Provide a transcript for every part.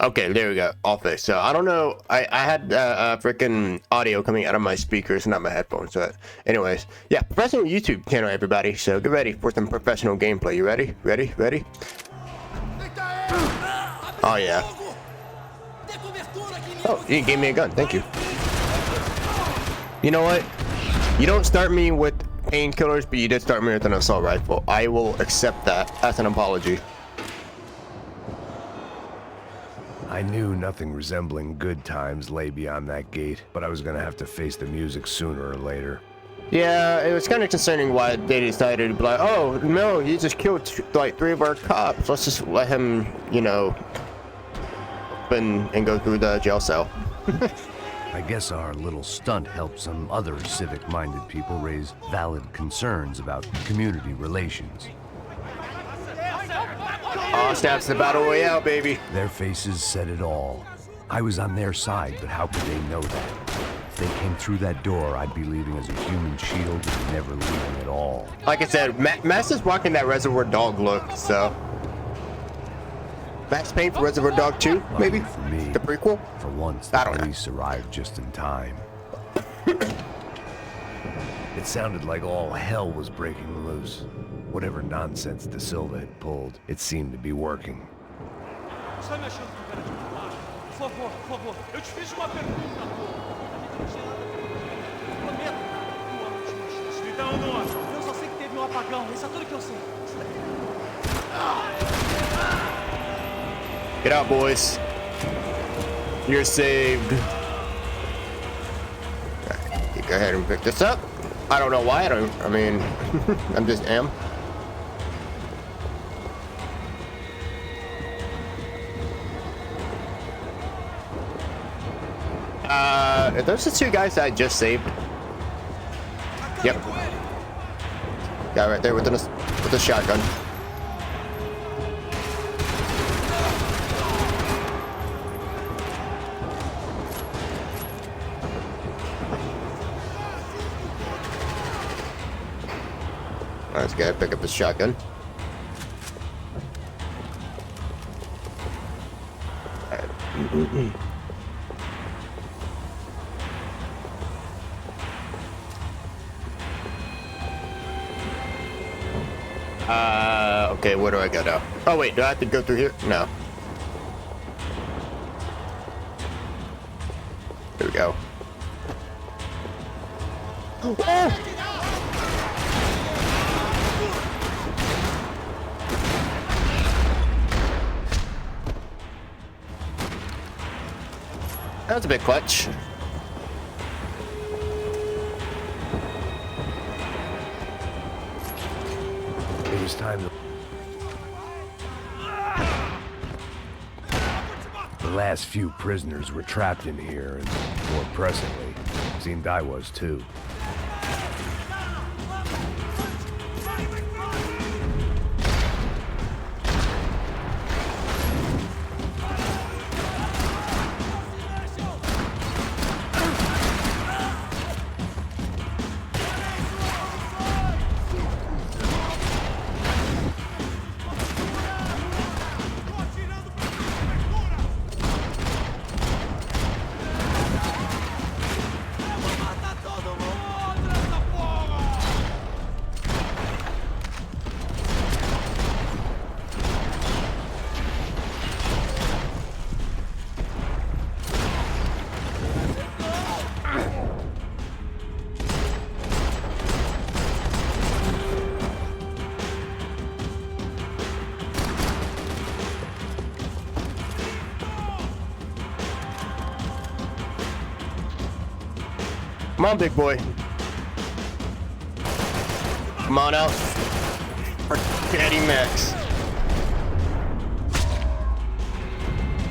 Okay, there we go. All fixed. So I don't know. I had freaking audio coming out of my speakers, not my headphones. So, anyways, yeah, professional YouTube channel, everybody. So get ready for some professional gameplay. You ready? Ready? Ready? Oh yeah. Oh, you gave me a gun. Thank you. You know what? You don't start me with painkillers, but you did start me with an assault rifle. I will accept that as an apology. I knew nothing resembling good times lay beyond that gate, but I was gonna have to face the music sooner or later. Yeah, it was kind of concerning why they decided to be like, oh, no, he just killed like 3 of our cops. Let's just let him, you know, open and go through the jail cell. I guess our little stunt helped some other civic-minded people raise valid concerns about community relations. Oh, Stab's the battle royale, baby. Their faces said it all. I was on their side, but how could they know that? If they came through that door, I'd be leaving as a human shield and never leaving at all. Like I said, Max is rocking that Reservoir Dog look, so... Max Payne for Reservoir Dog 2, maybe? For me, the prequel? For once, the police arrived just in time. It sounded like all hell was breaking loose. Whatever nonsense De Silva had pulled, it seemed to be working. Get out, boys. You're saved. Right, go ahead and pick this up. I don't know why. I mean, I'm just am. Are those the 2 guys that I just saved? Yep. Guy right there with a shotgun. Let's go pick up the shotgun. Okay, where do I go now? Oh wait, do I have to go through here? No. Here we go. Oh! That was a bit clutch. It was time to... The last few prisoners were trapped in here, and more pressingly, seemed I was too. Come on, big boy. Come on out. For Daddy Max.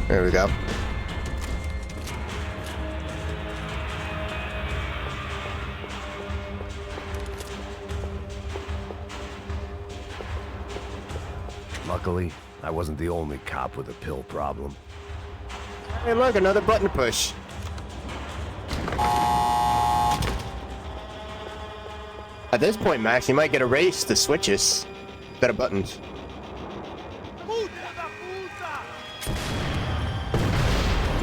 There we go. Luckily, I wasn't the only cop with a pill problem. Hey, look, another button to push. At this point, Max, you might get a race to switches instead of buttons.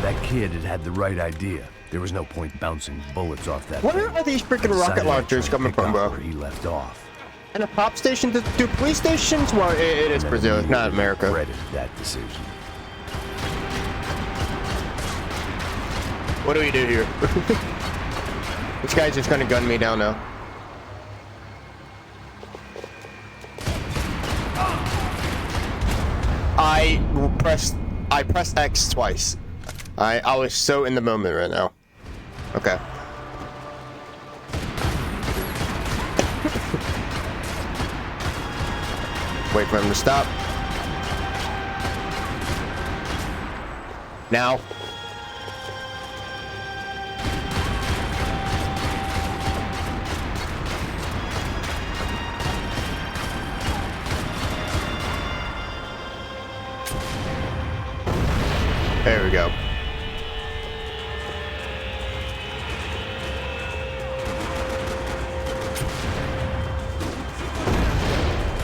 That kid had the right idea. There was no point bouncing bullets off that Where thing. are these freaking I rocket decided launchers I'd coming pick from, up bro? Where he left off. And a pop station? Do police stations? Well, it is Brazil, it's not America. Regretted that decision. What do we do here? This guy's just gonna gun me down now. I pressed X twice. I was so in the moment right now. Okay. Wait for him to stop. Now. There we go.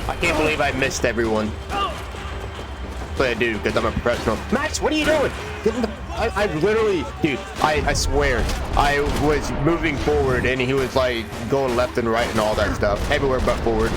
I can't believe I missed everyone. But I do, because I'm a professional. Max, what are you doing? Get in the, I literally, dude, I swear, I was moving forward and he was like going left and right and all that stuff. Everywhere but forward.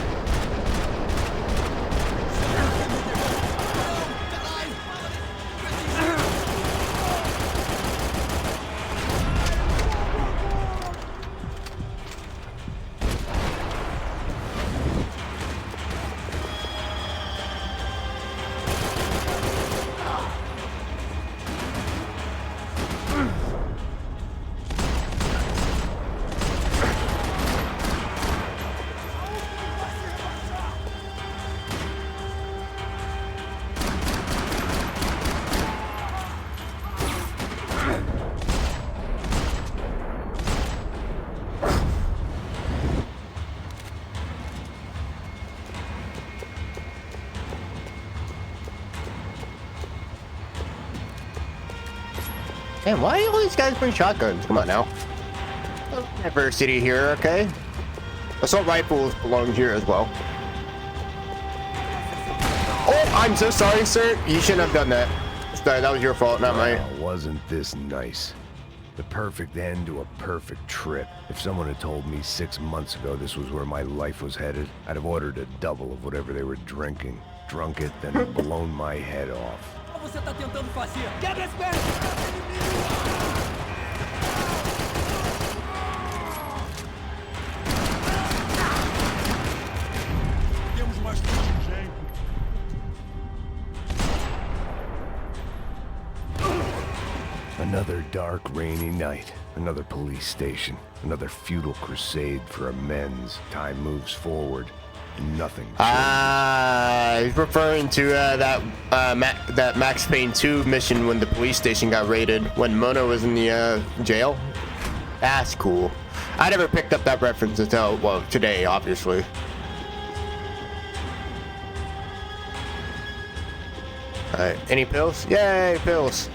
Man, why do all these guys bring shotguns? Come on now. Diversity here, okay? Assault rifles belong here as well. Oh, I'm so sorry, sir. You shouldn't have done that. Sorry, that was your fault, not mine. Wasn't this nice? The perfect end to a perfect trip. If someone had told me 6 months ago this was where my life was headed, I'd have ordered a double of whatever they were drinking. Drunk it, then blown my head off. Você tá tentando fazer? Quebra as pernas! Temos mais gente. Another dark, rainy night. Another police station. Another futile crusade for amends. Time moves forward. Nothing. He's referring to that Max Payne 2 mission when the police station got raided when Mona was in the jail. That's cool. I never picked up that reference until, well, today, obviously. Alright, any pills? Yay, pills.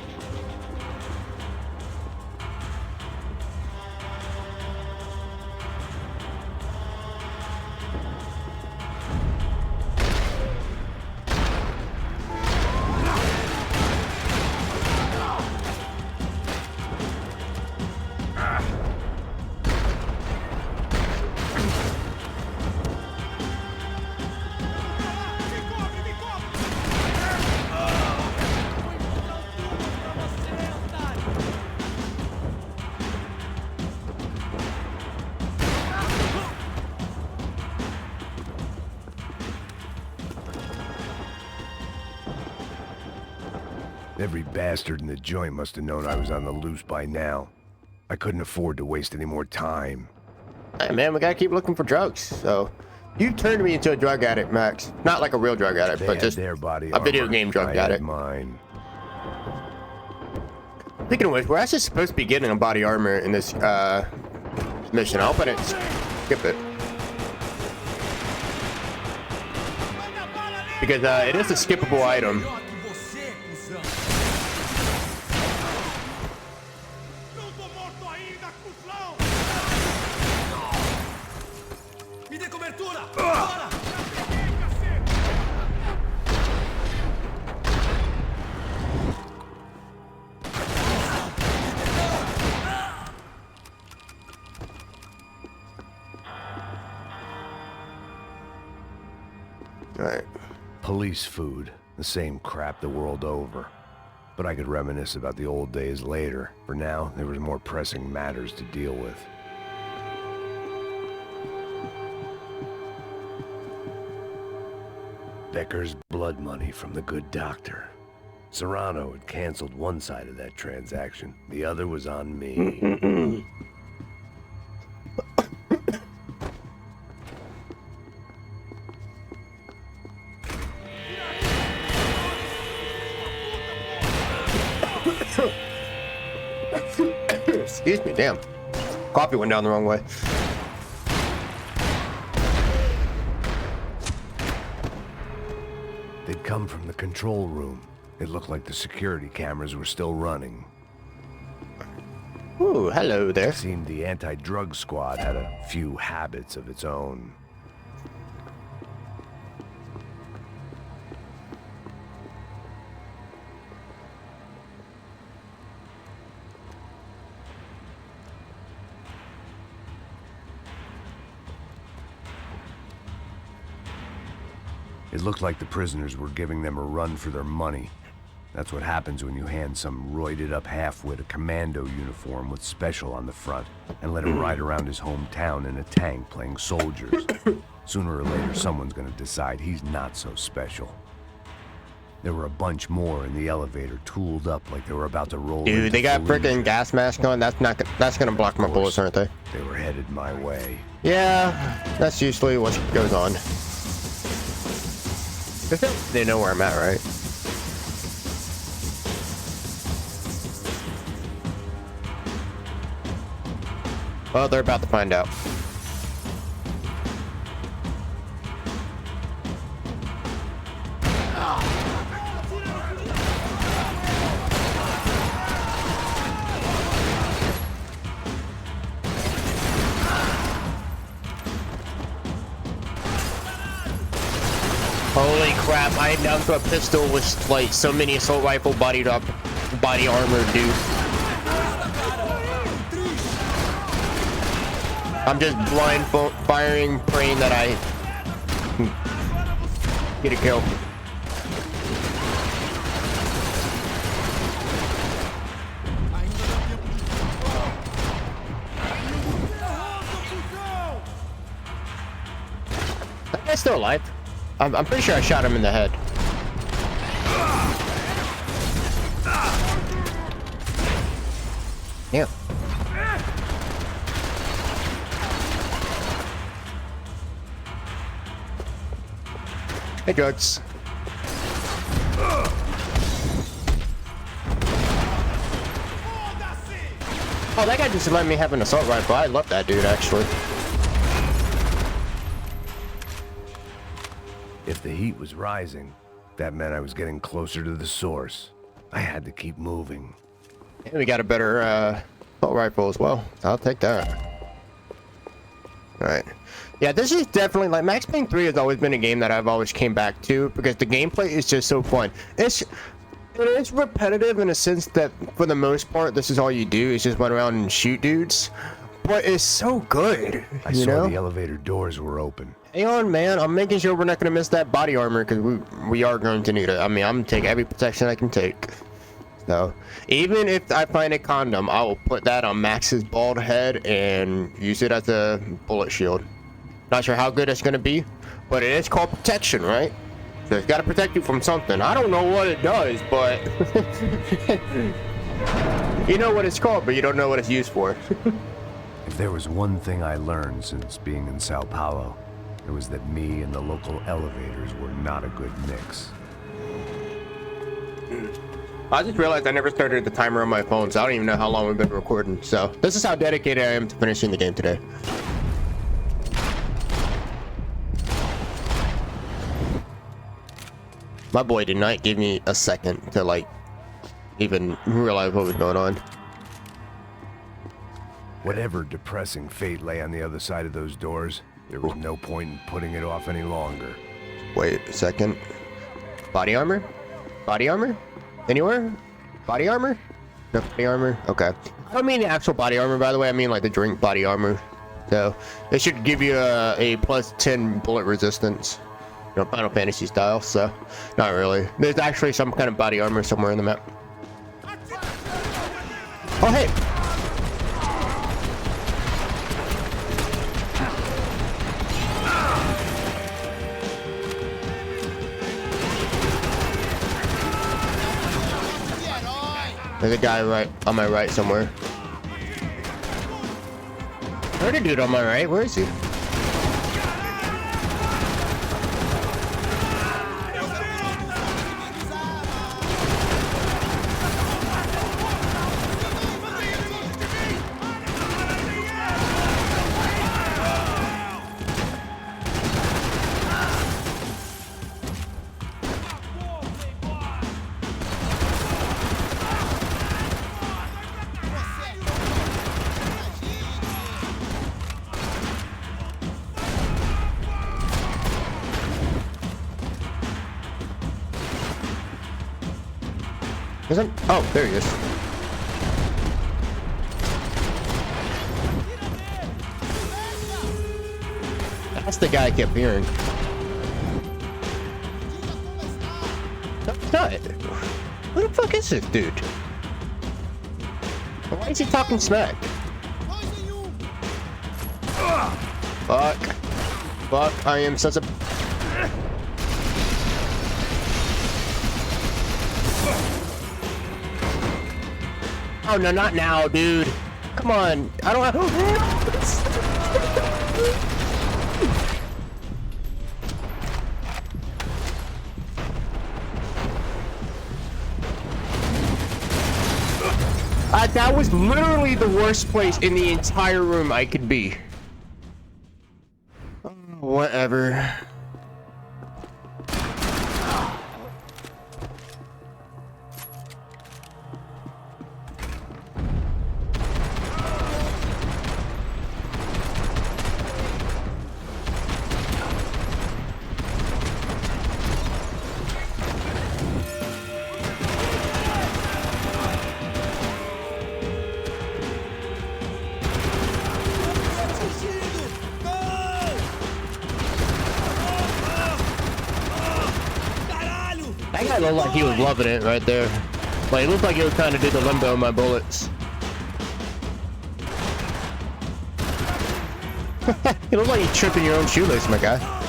Every bastard in the joint must have known I was on the loose by now. I couldn't afford to waste any more time. Hey man, we gotta keep looking for drugs. So, you turned me into a drug addict, Max. Not like a real drug addict, They but had just their body a video armor. game drug I had addict. mine. Speaking of which, we're actually supposed to be getting a body armor in this mission. I'll put it, skip it. Because it is a skippable item. Me dê cobertura! Bora! Police food, the same crap the world over. But I could reminisce about the old days later. For now, there was more pressing matters to deal with. Becker's blood money from the good doctor. Serrano had canceled one side of that transaction. The other was on me. Excuse me, damn. Coffee went down the wrong way. They'd come from the control room. It looked like the security cameras were still running. Ooh, hello there. It seemed the anti-drug squad had a few habits of its own. It looked like the prisoners were giving them a run for their money. That's what happens when you hand some roided-up halfwit a commando uniform with special on the front and let him ride around his hometown in a tank playing soldiers. Sooner or later, someone's gonna decide he's not so special. There were a bunch more in the elevator, tooled up like they were about to roll. Dude, they got freaking gas mask on. That's gonna block my bullets, aren't they? They were headed my way. Yeah, that's usually what goes on. They know where I'm at, right? Well, they're about to find out. Holy crap, I am down to a pistol with like so many assault rifle body armor, dude. I'm just blind firing, praying that I get a kill. That guy's still alive. I'm pretty sure I shot him in the head. Yeah. Hey, drugs. Oh, that guy just let me have an assault rifle. I love that dude, actually. If the heat was rising, that meant I was getting closer to the source. I had to keep moving. And we got a better assault rifle as well. I'll take that. All right. Yeah, this is definitely, like, Max Payne 3 has always been a game that I've always came back to because the gameplay is just so fun. It's repetitive in a sense that for the most part, this is all you do is just run around and shoot dudes. But it's so good. I saw the elevator doors were open. Hang on, man. I'm making sure we're not going to miss that body armor because we are going to need it. I mean, I'm going to take every protection I can take. So, even if I find a condom, I will put that on Max's bald head and use it as a bullet shield. Not sure how good it's going to be, but it is called protection, right? So it's got to protect you from something. I don't know what it does, but you know what it's called, but you don't know what it's used for. If there was one thing I learned since being in Sao Paulo, it was that me and the local elevators were not a good mix. I just realized I never started the timer on my phone, so I don't even know how long we've been recording. So this is how dedicated I am to finishing the game today. My boy did not give me a second to like even realize what was going on. Whatever depressing fate lay on the other side of those doors, there was no point in putting it off any longer. Wait a second. Body armor? Body armor? Anywhere? Body armor? No body armor? Okay. I don't mean the actual body armor, by the way. I mean like the drink body armor. So it should give you a plus 10 bullet resistance. You know, Final Fantasy style, so not really. There's actually some kind of body armor somewhere in the map. Oh, hey! There's a guy right on my right somewhere. I heard a dude on my right. Where is he? Isn't? Oh, there he is. That's the guy I kept hearing. No, it's not. Who the fuck is this dude? Why is he talking smack? Fuck. Fuck, I am such a... Oh, no, not now, dude. Come on. I don't have... That was literally the worst place in the entire room I could be. Whatever. That guy looked like he was loving it right there. Like, it looked like he was trying to do the limbo on my bullets. You look like you're tripping your own shoelace, my guy.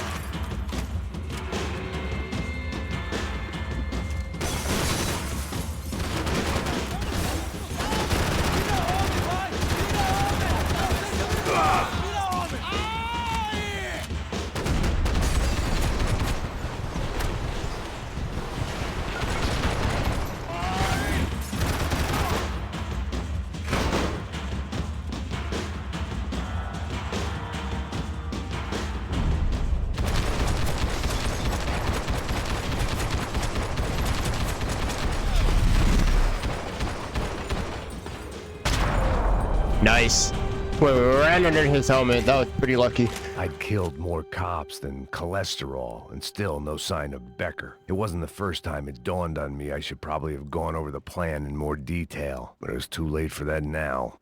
Nice. Well, we ran under his helmet. That was pretty lucky. I'd killed more cops than cholesterol, and still no sign of Becker. It wasn't the first time it dawned on me I should probably have gone over the plan in more detail, but it was too late for that now.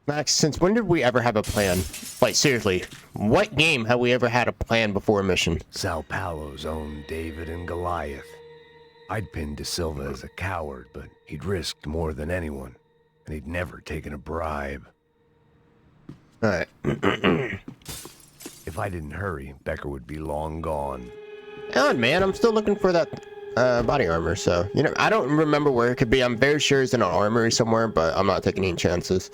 Max, since when did we ever have a plan? Like, seriously, what game have we ever had a plan before a mission? Sao Paulo's own David and Goliath. I'd pinned De Silva as a coward, but he'd risked more than anyone, and he'd never taken a bribe. Alright. If I didn't hurry, Becker would be long gone. Oh, man, I'm still looking for that body armor, so, you know, I don't remember where it could be. I'm very sure it's in an armory somewhere, but I'm not taking any chances.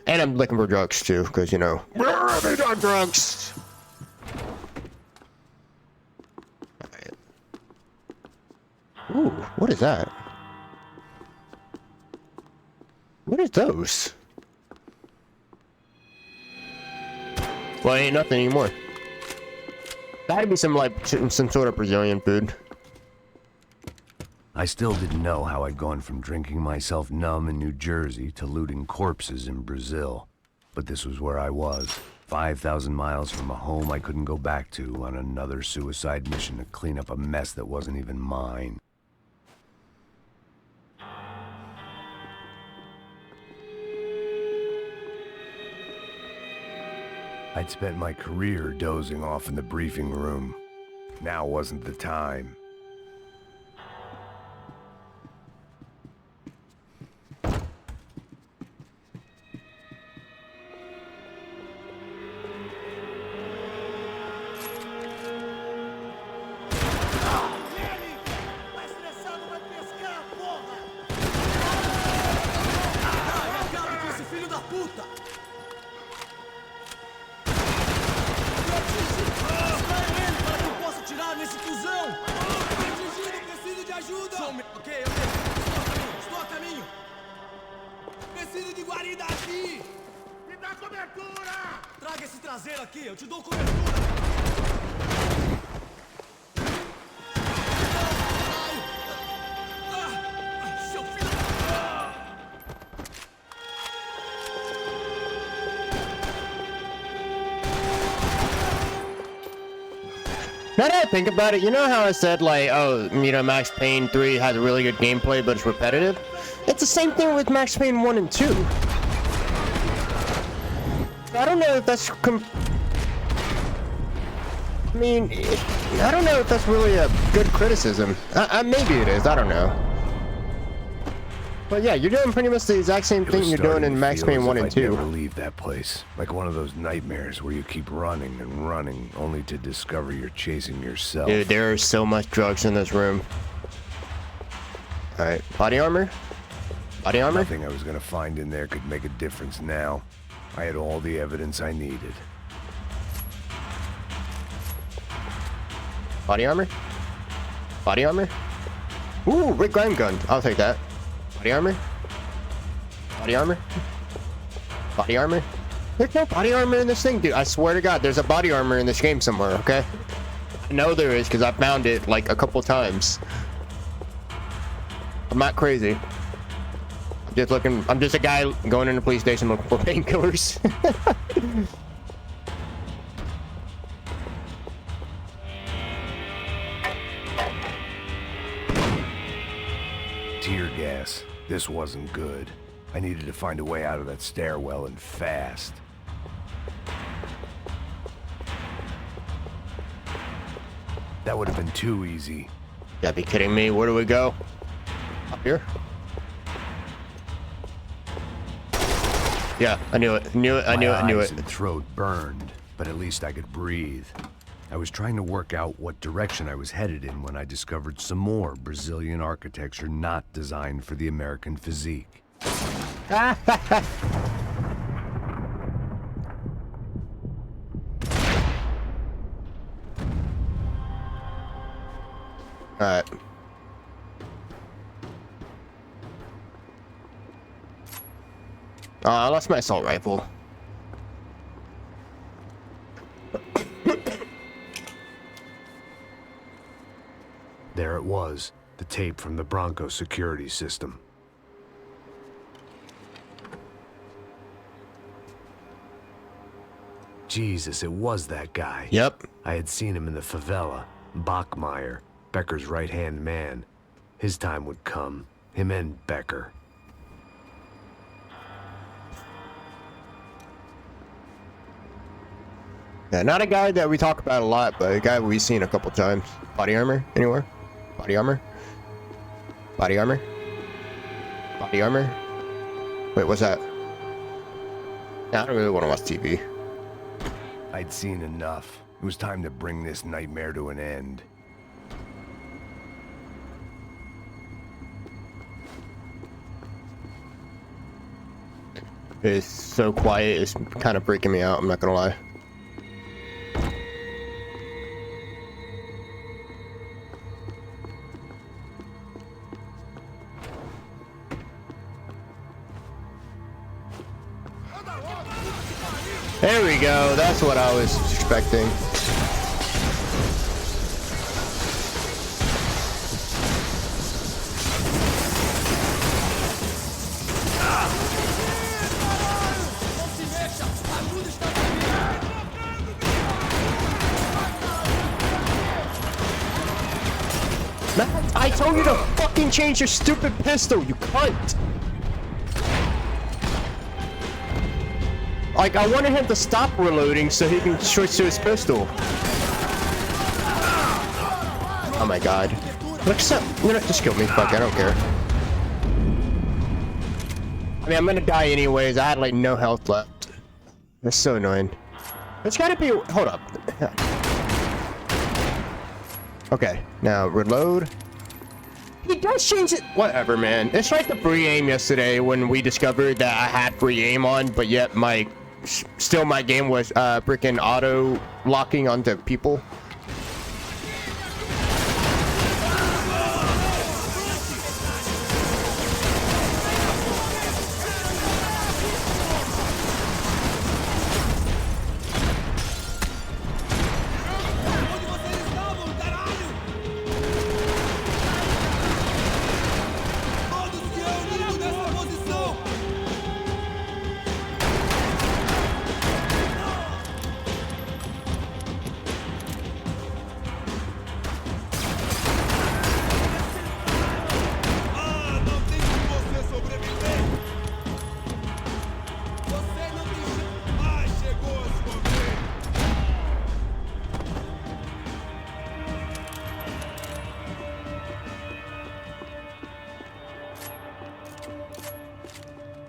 And I'm looking for drugs, too, because, you know, where are they on drugs? Alright. Ooh, what is that? What is those? Well, ain't nothing anymore. That'd be some, like, some sort of Brazilian food. I still didn't know how I'd gone from drinking myself numb in New Jersey to looting corpses in Brazil. But this was where I was, 5,000 miles from a home I couldn't go back to, on another suicide mission to clean up a mess that wasn't even mine. I'd spent my career dozing off in the briefing room. Now wasn't the time. Estou a caminho. Preciso de guarida aqui. Me dá cobertura. Traga esse traseiro aqui, eu te dou cobertura. Seu filho. Now that I think about it, you know how I said, like, oh, you know, Max Payne 3 has a really good gameplay, but it's repetitive? It's the same thing with Max Payne 1 and 2. I don't know if that's I mean, I don't know if that's really a good criticism. Maybe it is, I don't know. But yeah, you're doing pretty much the exact same thing you're doing in Max Payne 1 and 2. Never leave that place. Like one of those nightmares where you keep running and running only to discover you're chasing yourself. Dude, there is so much drugs in this room. Alright, body armor? Body armor? Nothing I was gonna find in there could make a difference now. I had all the evidence I needed. Body armor? Body armor? Ooh, Rick Grimes gun. I'll take that. Body armor? Body armor? Body armor? There's no body armor in this thing, dude. I swear to God, there's a body armor in this game somewhere, okay? I know there is because I found it like a couple times. I'm not crazy. I'm just looking. I'm just a guy going in the police station looking for painkillers. Tear gas. This wasn't good. I needed to find a way out of that stairwell and fast. That would have been too easy. You gotta be kidding me. Where do we go? Up here? Yeah, I knew it. I knew it. My throat burned, but at least I could breathe. I was trying to work out what direction I was headed in when I discovered some more Brazilian architecture not designed for the American physique. Alright. I lost my assault rifle. There it was, the tape from the Bronco security system. Jesus, it was that guy. Yep. I had seen him in the favela. Bachmeyer, Becker's right-hand man. His time would come. Him and Becker. Yeah, not a guy that we talk about a lot, but a guy we've seen a couple times. Body armor? Anywhere? Body armor? Body armor? Body armor? Wait, what's that? Nah, I don't really want to watch TV. I'd seen enough. It was time to bring this nightmare to an end. It's so quiet, it's kind of freaking me out, I'm not gonna lie. There we go, that's what I was expecting. Matt, I told you to fucking change your stupid pistol, you cunt! Like, I wanted him to stop reloading so he can switch to his pistol. Oh my god. Look, you know, just kill me. Fuck, I don't care. I mean, I'm gonna die anyways. I had like no health left. That's so annoying. It's gotta be. Hold up. Okay, now reload. He does change it. Whatever, man. It's like the free aim yesterday when we discovered that I had free aim on, but yet my game was freaking auto locking onto people.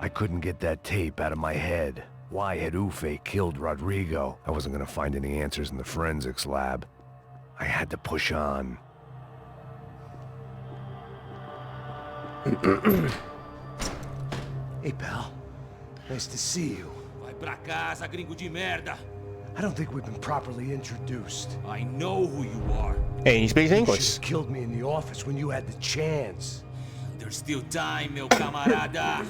I couldn't get that tape out of my head. Why had Ufe killed Rodrigo? I wasn't gonna find any answers in the forensics lab. I had to push on. Hey, pal. Nice to see you. Vai pra casa, gringo de merda. I don't think we've been properly introduced. I know who you are. Hey, he speaks You English. should have killed me in the office when you had the chance. There's still time, meu camarada.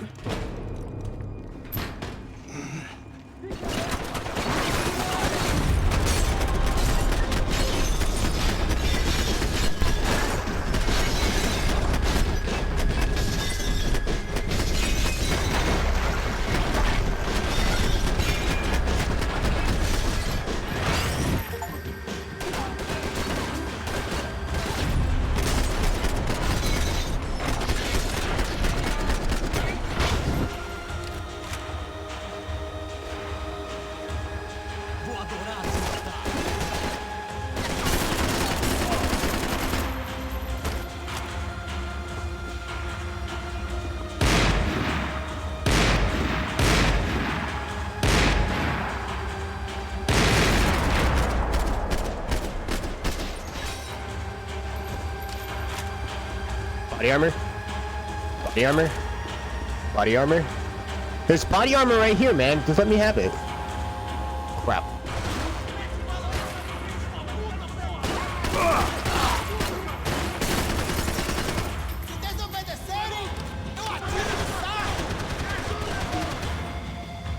Body armor. Body armor. Body armor. There's body armor right here, man. Just let me have it. Crap.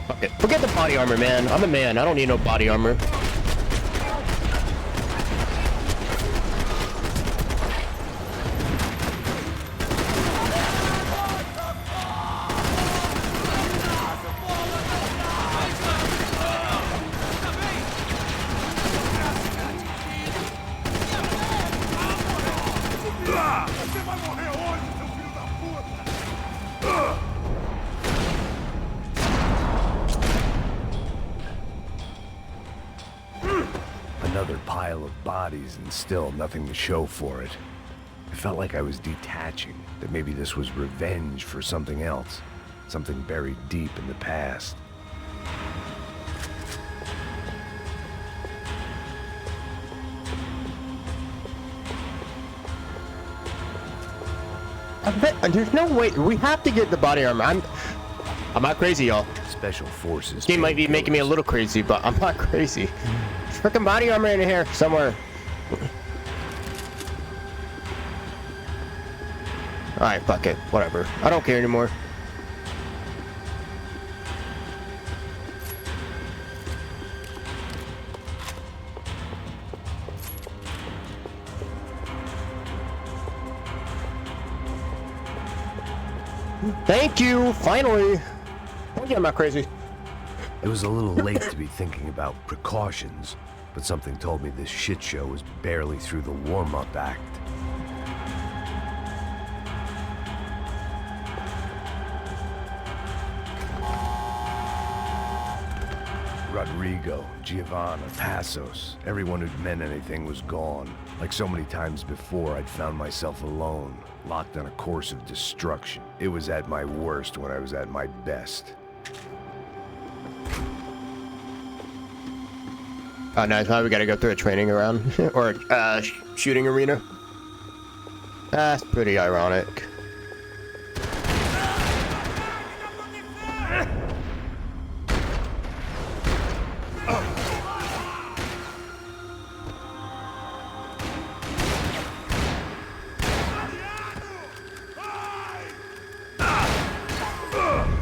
Fuck it. Forget the body armor, man. I'm a man. I don't need no body armor. Another pile of bodies and still nothing to show for it. I felt like I was detaching, that maybe this was revenge for something else, something buried deep in the past. I bet there's no way we have to get the body armor. I'm not crazy, y'all. Special forces. This game might be making me a little crazy, but I'm not crazy. There's freaking body armor in here somewhere. Alright, fuck it. Whatever. I don't care anymore. Thank you, finally. Oh yeah, I'm not crazy. It was a little late to be thinking about precautions, but something told me this shit show was barely through the warm-up act. Rodrigo, Giovanna, Passos, everyone who'd meant anything was gone. Like so many times before, I'd found myself alone, locked on a course of destruction. It was at my worst when I was at my best. Oh, nice. Now we gotta go through a training around or shooting arena. That's pretty ironic.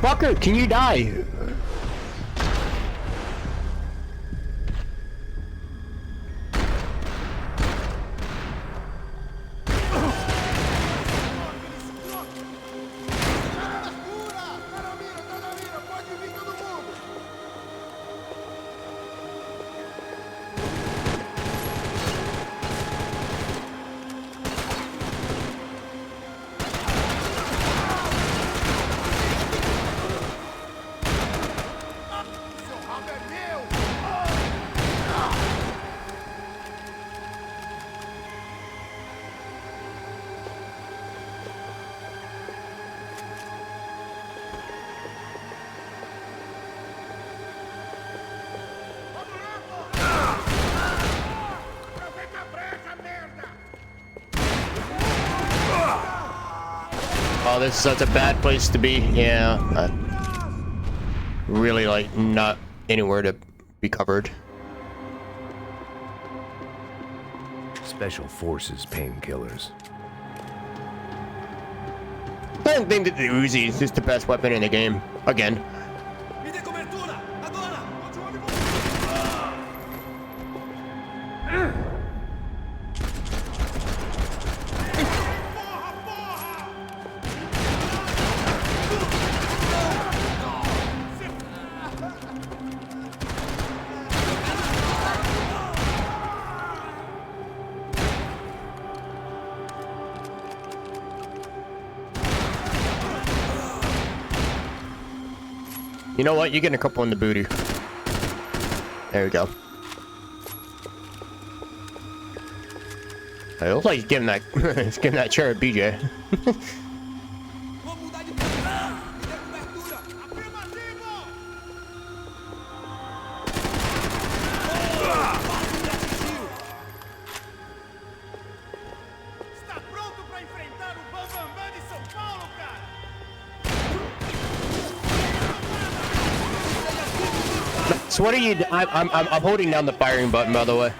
Fucker, can you die? Oh, this is such a bad place to be. Yeah. Really, like, not anywhere to be covered. Special Forces painkillers. I don't think that the Uzi is just the best weapon in the game. Again. Mi dê cobertura! Agora! You know what? You're getting a couple in the booty. There we go. It looks like he's giving that, he's giving that chair a BJ. Vou mudar de posição! Me dê cobertura! Afirmativo! Quase me atingiu! Está pronto para enfrentar o Bambambam de São Paulo, cara? So what are you? I'm holding down the firing button, by the way.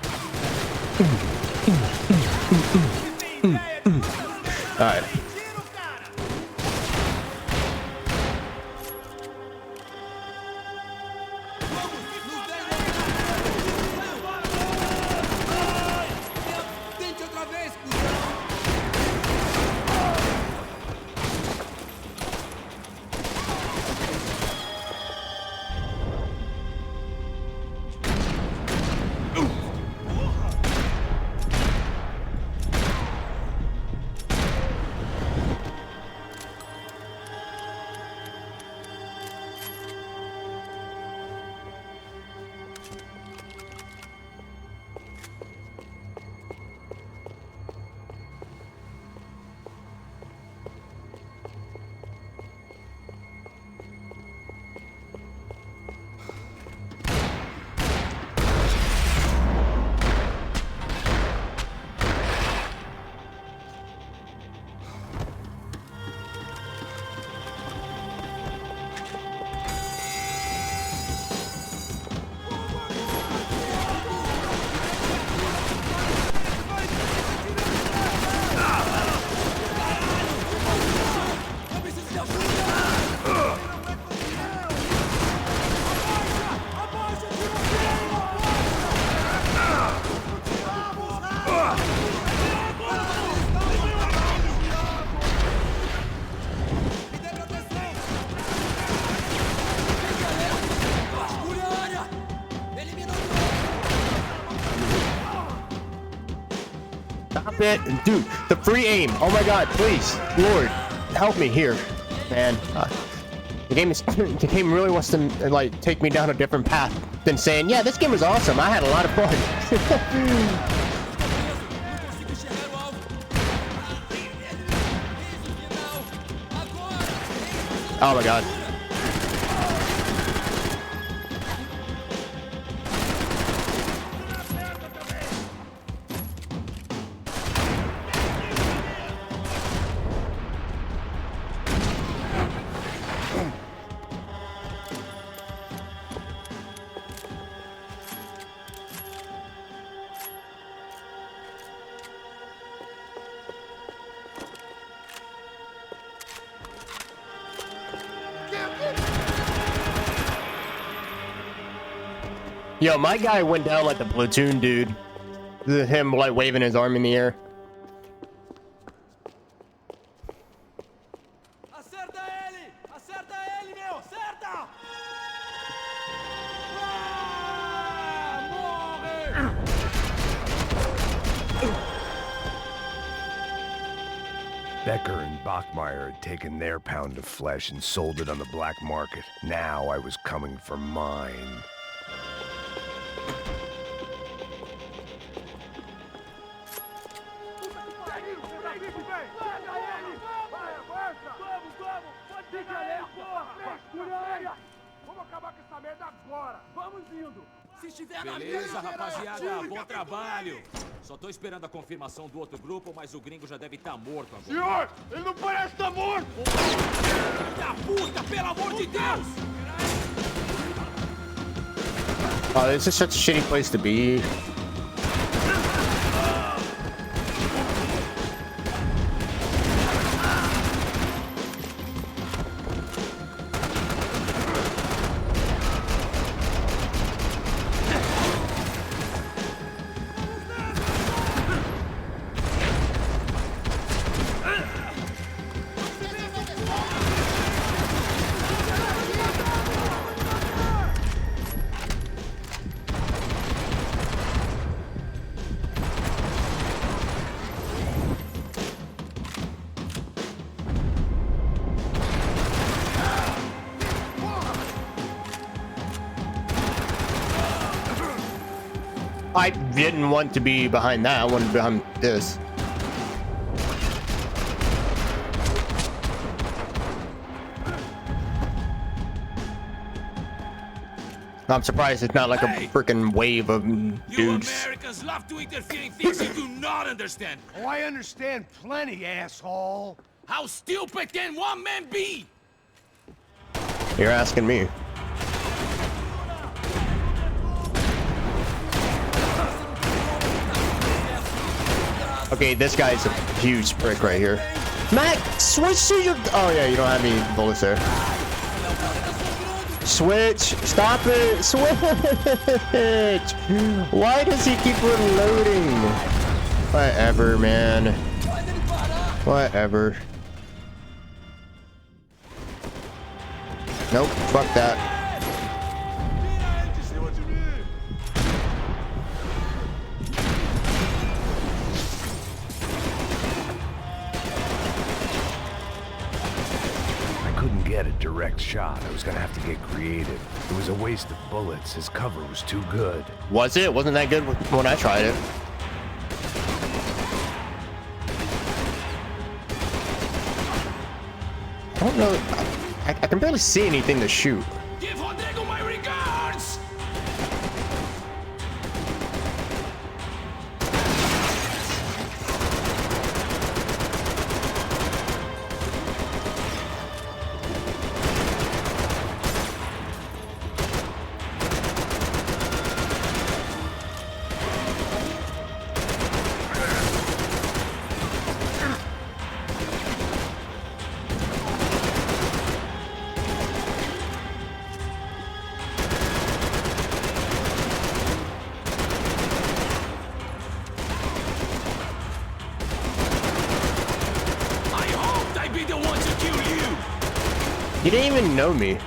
All right. Tente outra vez, Stop it, dude. The free aim. Oh my God, please, Lord, help me here, man. The game really wants to like take me down a different path than saying, yeah, this game was awesome. I had a lot of fun. Oh my god. Yo, my guy went down like the platoon dude. Him like waving his arm in the air. Acerta ele! Acerta ele, meu! Acerta! Morre! Becker and Bachmeyer had taken their pound of flesh and sold it on the black market. Now I was coming for mine. Beleza, rapaziada, bom trabalho. Só tô esperando a confirmação do outro grupo, mas o gringo já deve estar morto agora. Senhor, ele não parece estar morto! Filho da puta, pelo amor de Deus! Oh, this is such a shitty place to be. I didn't want to be behind that. I wanted to be behind this. I'm surprised it's not like a freaking wave of You dudes. Americans love to interfere in things you do not understand. Oh, I understand plenty, asshole. How stupid can one man be? You're asking me. Okay, this guy's a huge prick right here. Matt, switch to your... Oh yeah, you don't have any bullets there. Switch! Stop it! Switch! Why does he keep reloading? Whatever, man. Whatever. Nope, fuck that. Get a direct shot. I was gonna have to get creative. It was a waste of bullets. His cover was too good. Was it? Wasn't that good when I tried it? I don't know. I can barely see anything to shoot. Give Rodrigo my regards! You didn't even know me.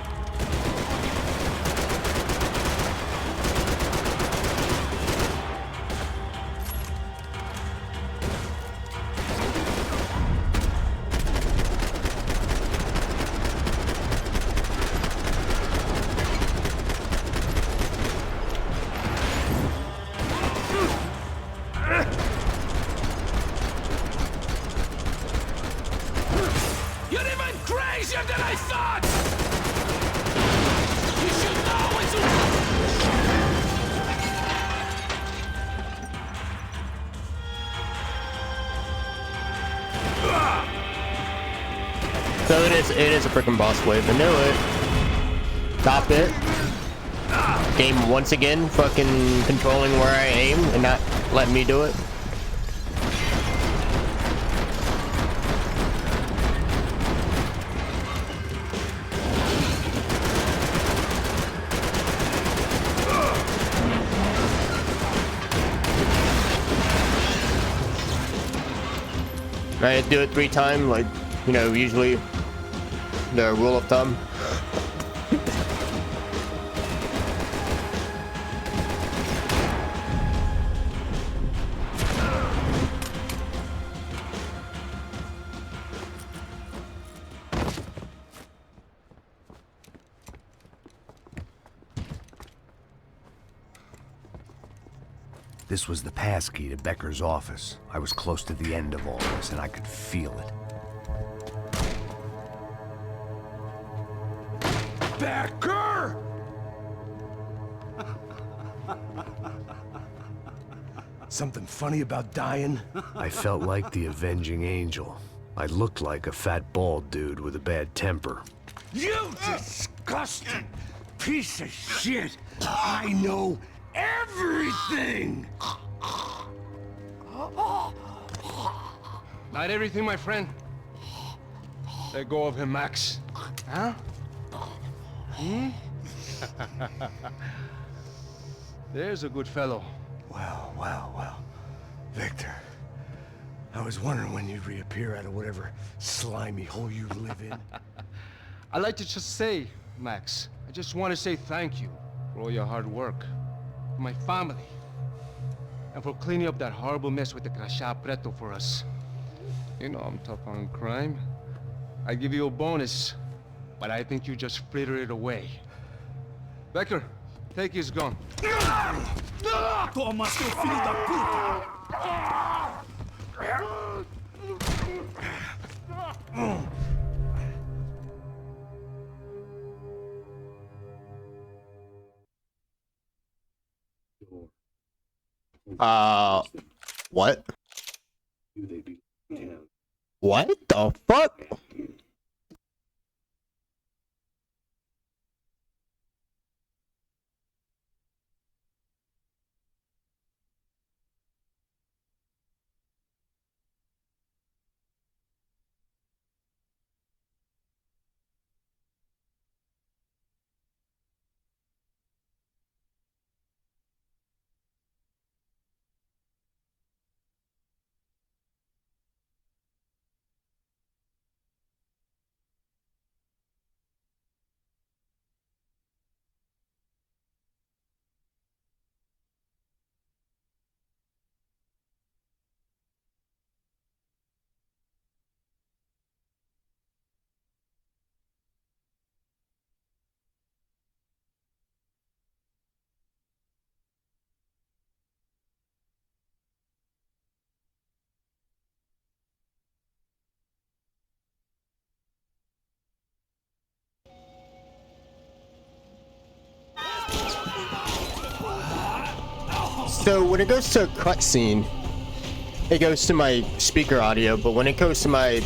So it is a freaking boss wave. I knew it. Stop it. Game once again fucking controlling where I aim and not letting me do it. I do it 3 times, like, you know, usually the rule of thumb. This was the passkey to Becker's office. I was close to the end of all this, and I could feel it. Becker! Something funny about dying? I felt like the avenging angel. I looked like a fat bald dude with a bad temper. You disgusting piece of shit! I know everything! Not everything, my friend. Let go of him, Max. Huh? Hmm? There's a good fellow. Well. Victor, I was wondering when you'd reappear out of whatever slimy hole you live in. I'd like to just say, Max, I just want to say thank you for all your hard work, for my family, and for cleaning up that horrible mess with the Crachá Preto for us. You know I'm tough on crime. I give you a bonus, but I think you just fritter it away. Becker, take his gun. Toma, seu filho da puta! What? What the fuck? So when it goes to a cutscene, it goes to my speaker audio, but when it goes to my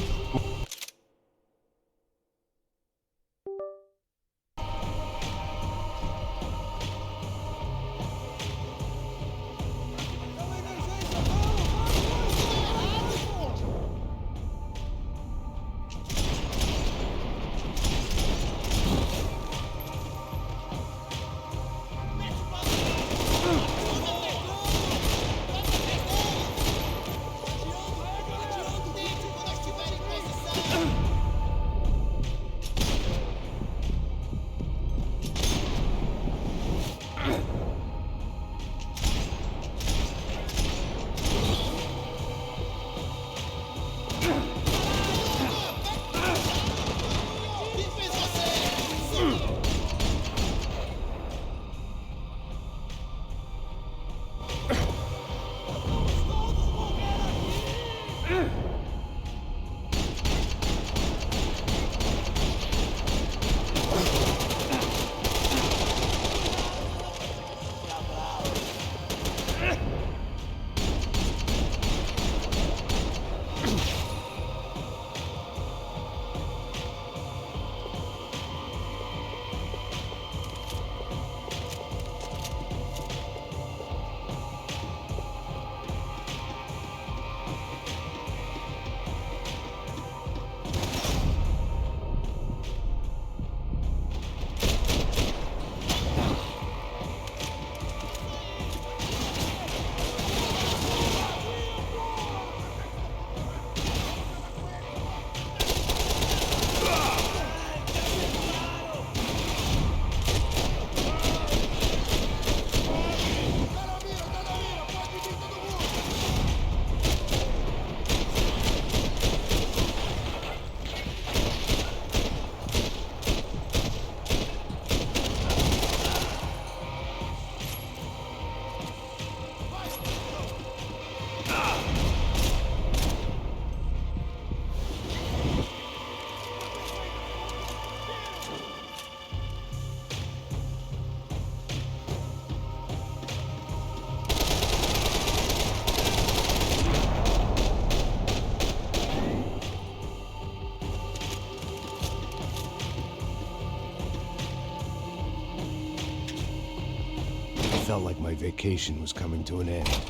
felt like my vacation was coming to an end.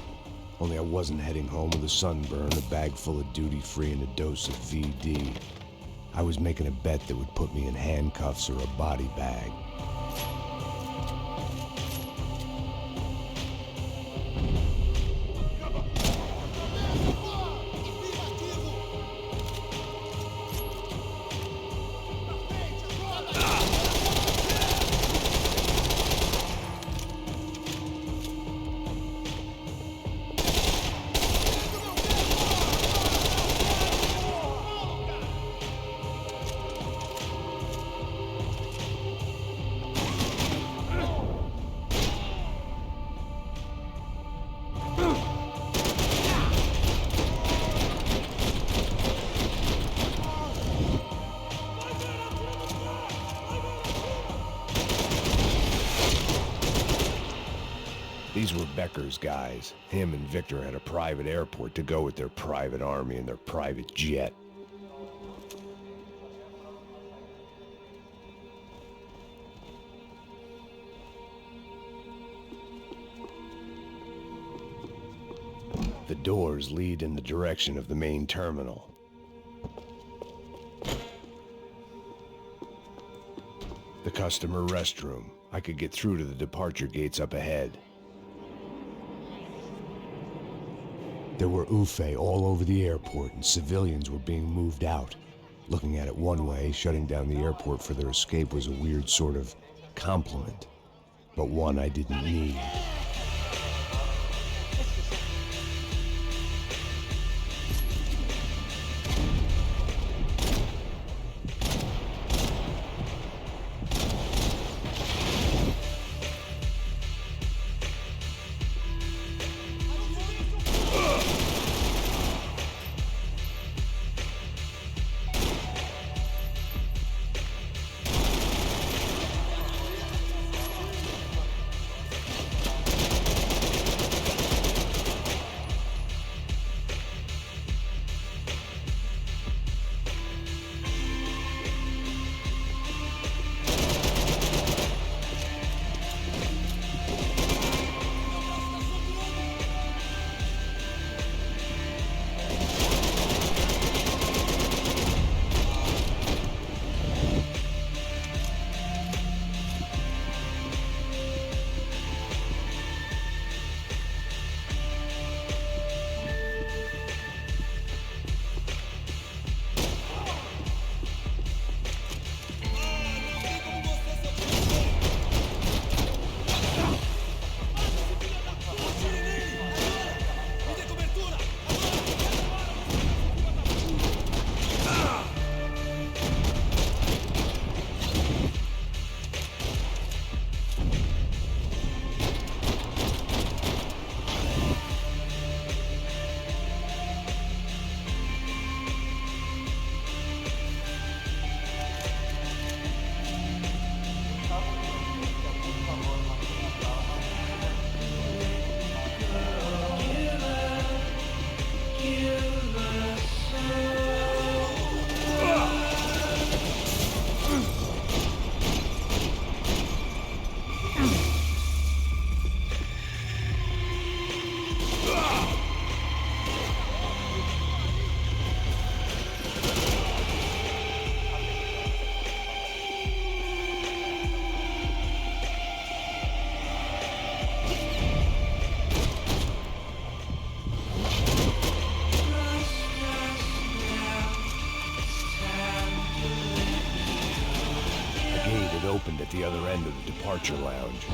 Only I wasn't heading home with a sunburn, a bag full of duty-free, and a dose of VD. I was making a bet that would put me in handcuffs or a body bag. These were Becker's guys. Him and Victor had a private airport to go with their private army and their private jet. The doors lead in the direction of the main terminal. The customer restroom. I could get through to the departure gates up ahead. There were UFE all over the airport, and civilians were being moved out. Looking at it one way, shutting down the airport for their escape was a weird sort of compliment, but one I didn't need. Opened at the other end of the departure lounge.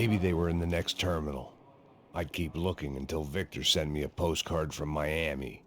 Maybe they were in the next terminal. I'd keep looking until Victor sent me a postcard from Miami.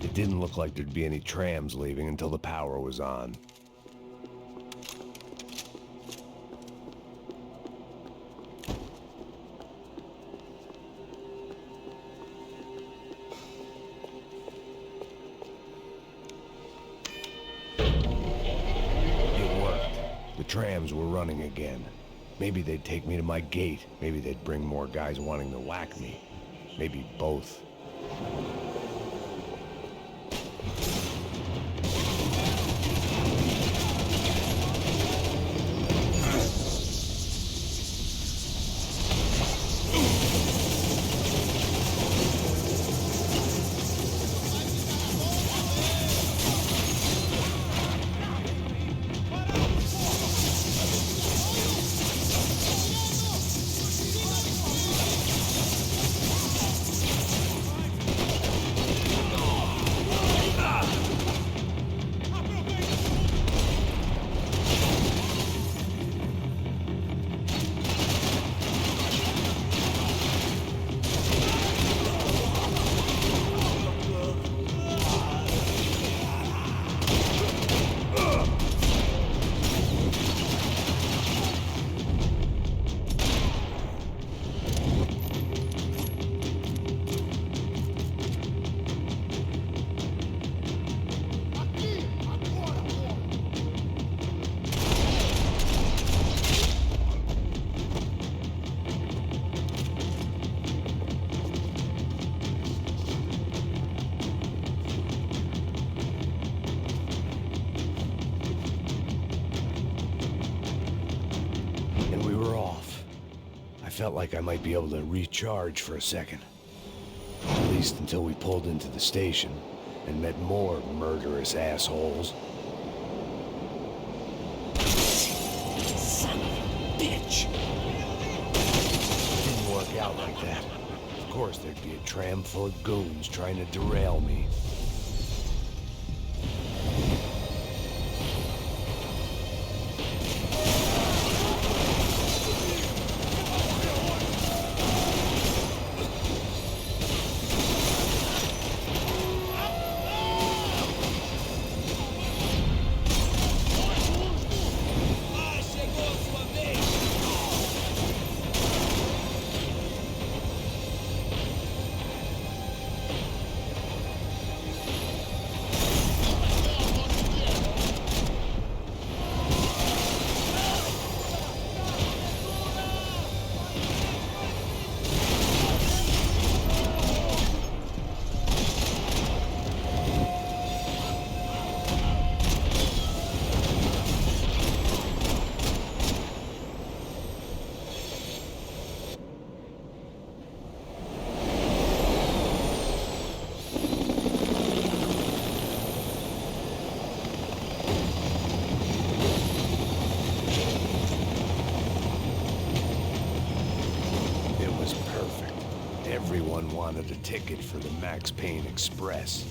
It didn't look like there'd be any trams leaving until the power was on. It worked. The trams were running again. Maybe they'd take me to my gate. Maybe they'd bring more guys wanting to whack me. Maybe both. Felt like I might be able to recharge for a second. At least until we pulled into the station and met more murderous assholes. Son of a bitch! It didn't work out like that. Of course there'd be a tram full of goons trying to derail me. wanted a ticket for the Max Payne Express.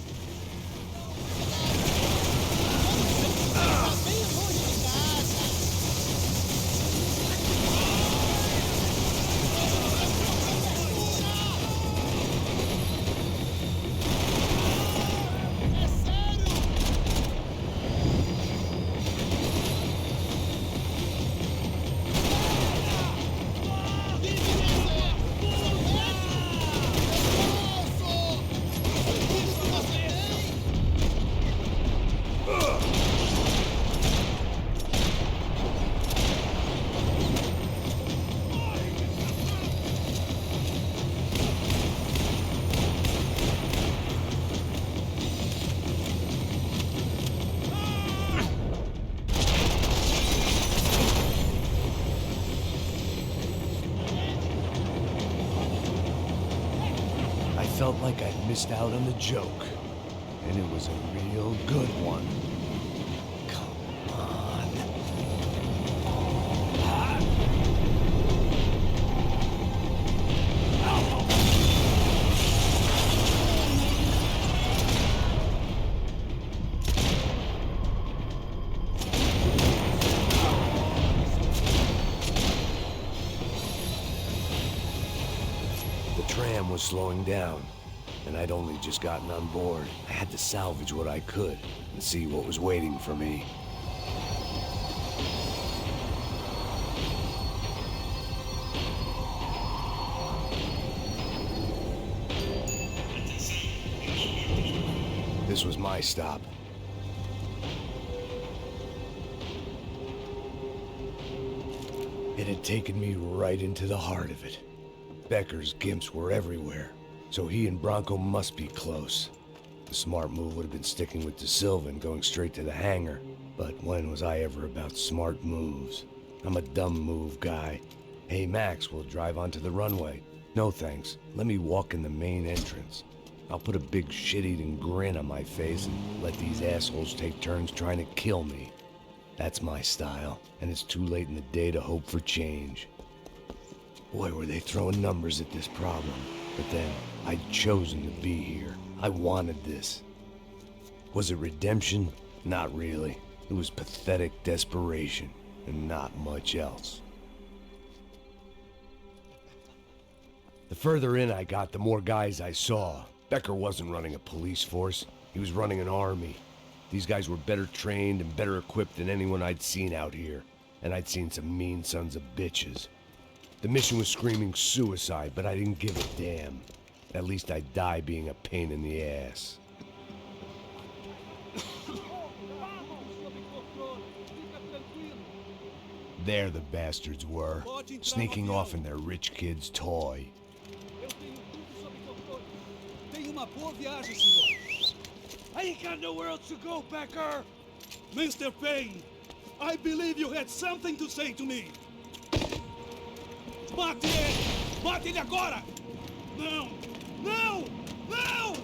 I felt like I'd missed out on the joke, and it was a real good one. Come on. The tram was slowing down, and I'd only just gotten on board. I had to salvage what I could and see what was waiting for me. This was my stop. It had taken me right into the heart of it. Becker's gimps were everywhere, so he and Bronco must be close. The smart move would have been sticking with De Silva and going straight to the hangar, but when was I ever about smart moves? I'm a dumb move guy. Hey Max, we'll drive onto the runway. No thanks, let me walk in the main entrance. I'll put a big shit-eating grin on my face and let these assholes take turns trying to kill me. That's my style, and it's too late in the day to hope for change. Boy, were they throwing numbers at this problem. But then, I'd chosen to be here. I wanted this. Was it redemption? Not really. It was pathetic desperation, and not much else. The further in I got, the more guys I saw. Becker wasn't running a police force. He was running an army. These guys were better trained and better equipped than anyone I'd seen out here. And I'd seen some mean sons of bitches. The mission was screaming suicide, but I didn't give a damn. At least I'd die being a pain in the ass. There the bastards were, sneaking off in their rich kid's toy. Tenha uma boa viagem, senhor. I ain't got nowhere else to go, Becker. Mr. Payne, I believe you had something to say to me. Mate ele! Mate ele agora! Não! Não! Não!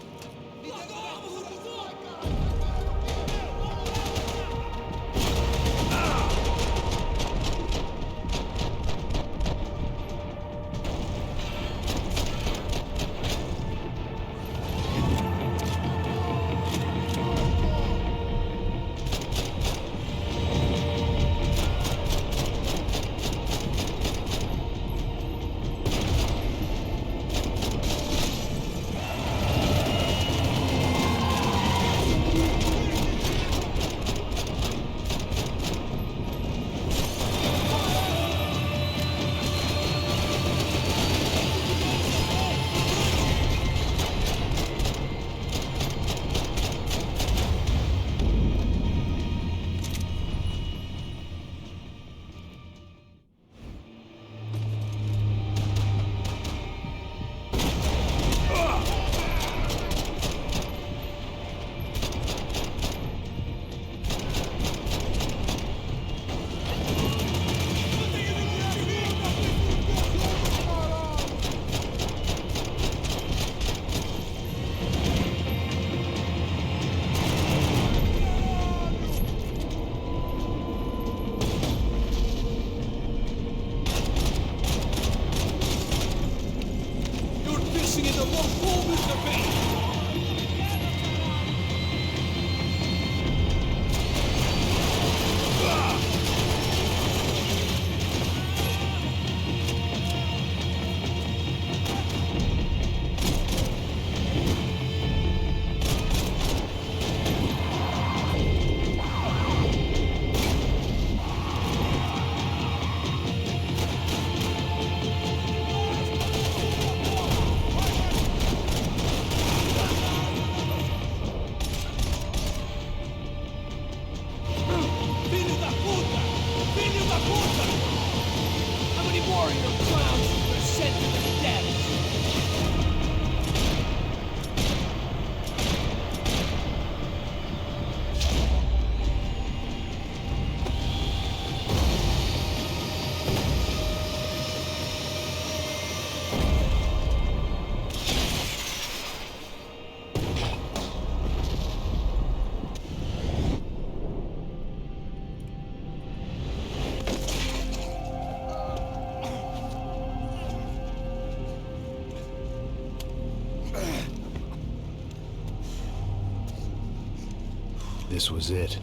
This was it.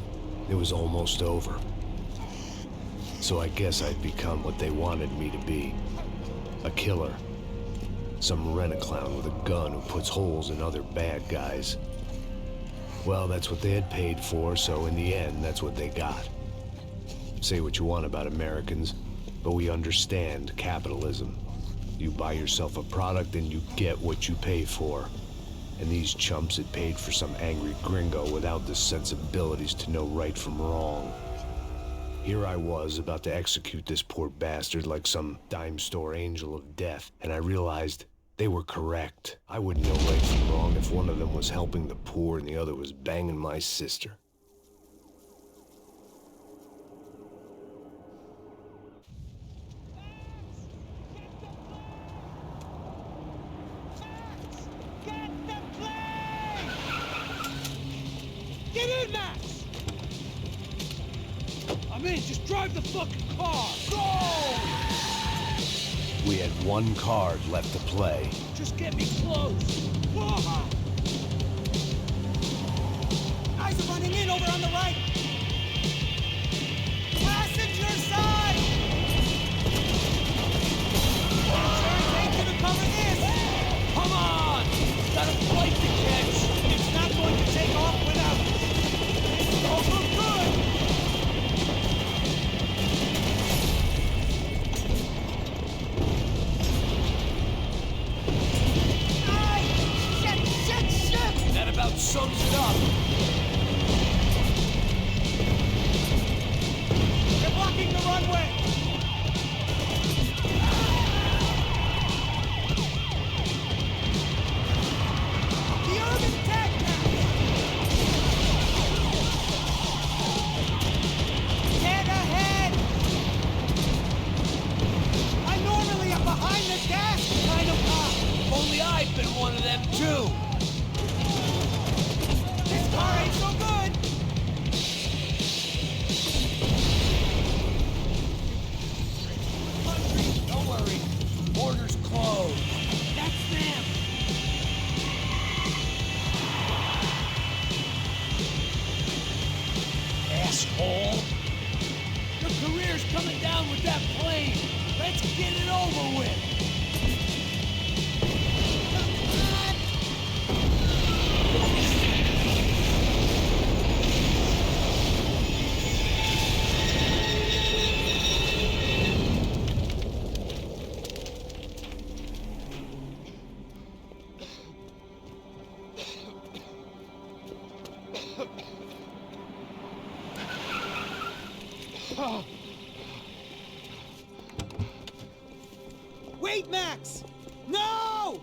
It was almost over. So I guess I'd become what they wanted me to be. A killer. Some rent-a-clown with a gun who puts holes in other bad guys. Well, that's what they had paid for, so in the end, that's what they got. Say what you want about Americans, but we understand capitalism. You buy yourself a product and you get what you pay for. And these chumps had paid for some angry gringo without the sensibilities to know right from wrong. Here I was, about to execute this poor bastard like some dime store angel of death, and I realized they were correct. I wouldn't know right from wrong if one of them was helping the poor and the other was banging my sister. Get in, Max! I'm in, just drive the fucking car! Go! We had one card left to play. Just get me close! Whoa! Guys are running in over on the right! Passenger side! Insurance ain't gonna cover this! Come on! Got a flight to catch! It's not going to take off without us! This don't look good! That about sums it up. They're blocking the runway. The urban tech now. Get ahead. I'm normally a behind the gas kind of cop. Only I've been one of them too. This car ain't so good! Country, don't worry. Borders closed. That's them! Asshole! Your career's coming down with that plane! Let's get it over with! Wait, Max! No!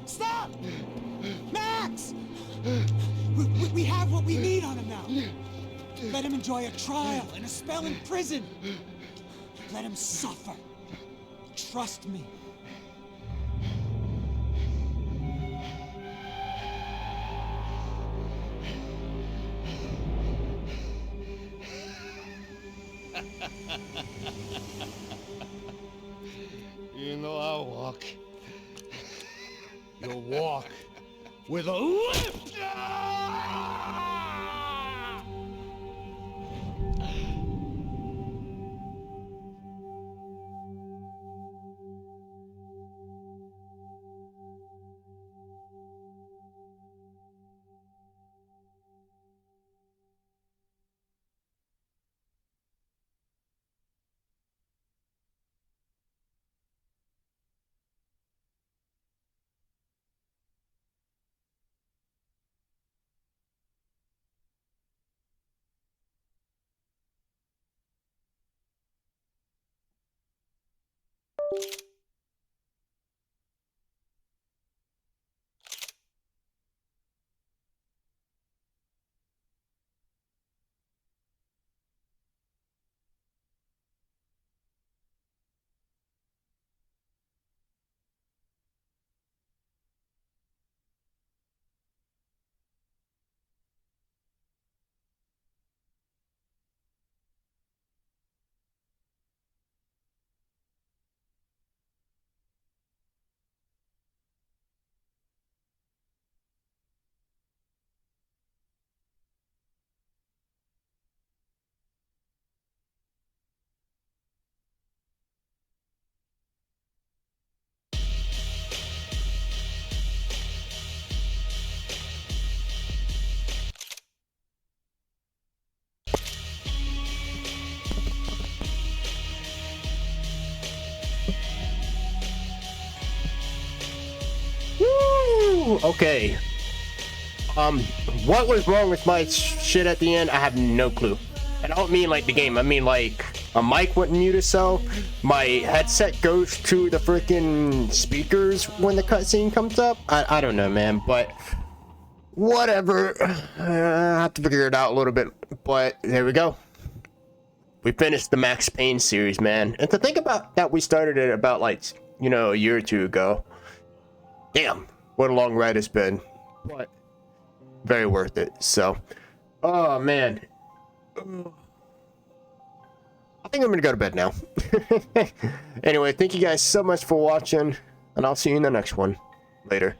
Stop! Max! We have what we need on him now. Let him enjoy a trial and a spell in prison. Let him suffer. Trust me. You know I'll walk. You'll walk with a lift! Okay. What was wrong with my shit at the end? I have no clue. And I don't mean like the game. I mean like a mic wouldn't mute itself. My headset goes to the freaking speakers when the cutscene comes up. I don't know, man. But whatever. I have to figure it out a little bit. But there we go. We finished the Max Payne series, man. And to think about that, we started it about like, you know, a year or two ago. Damn, what a long ride it's been. But very worth it. So, oh man. I think I'm gonna go to bed now. Anyway, thank you guys so much for watching, and I'll see you in the next one. Later.